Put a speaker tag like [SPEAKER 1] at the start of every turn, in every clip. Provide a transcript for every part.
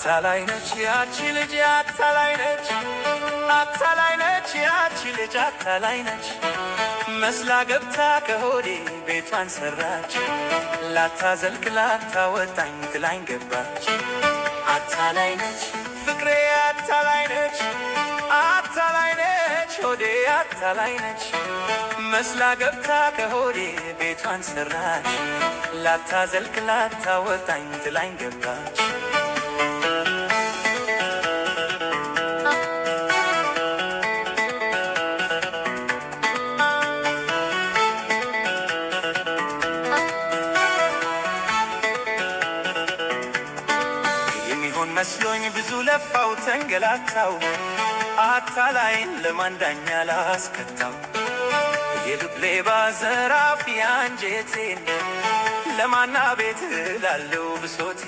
[SPEAKER 1] አታላይ ነች ያቺ ልጅ አታላይ ነች፣ አታላይ ነች ያቺ ልጅ አታላይ ነች። መስላ ገብታ ከሆዴ ቤቷን ሰራች፣ ላታዘልቅ ላታወጣኝ ትላኝ ገባች። አታላይ ነች ፍቅሬ አታላይ ነች፣ አታላይ ነች ሆዴ አታላይ ነች። መስላ ገብታ ከሆዴ ቤቷን ሰራች፣ ላታዘልቅ ላታወጣኝ ትላኝ ገባች። መስሎኝ ብዙ ለፋው ተንገላታው፣ አታላይን ለማንዳኛ ላስከታው። የልብ ሌባ ዘራፊ አንጀቴን ለማና ቤት ላለው ብሶቴ፣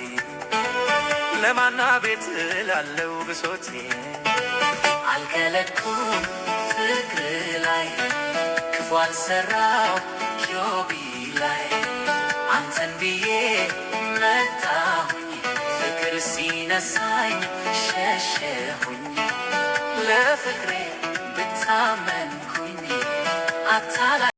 [SPEAKER 1] ለማና ቤት ላለው ብሶቴ።
[SPEAKER 2] አልከለድኩም ፍቅር ላይ ክፉ አልሰራው ጆቢ ላይ አንተን ብዬ መጣሁኝ ሲነሳኝ ሸሸሁኝ። ለፍቅሬ ብታመንኩኝ አታላይ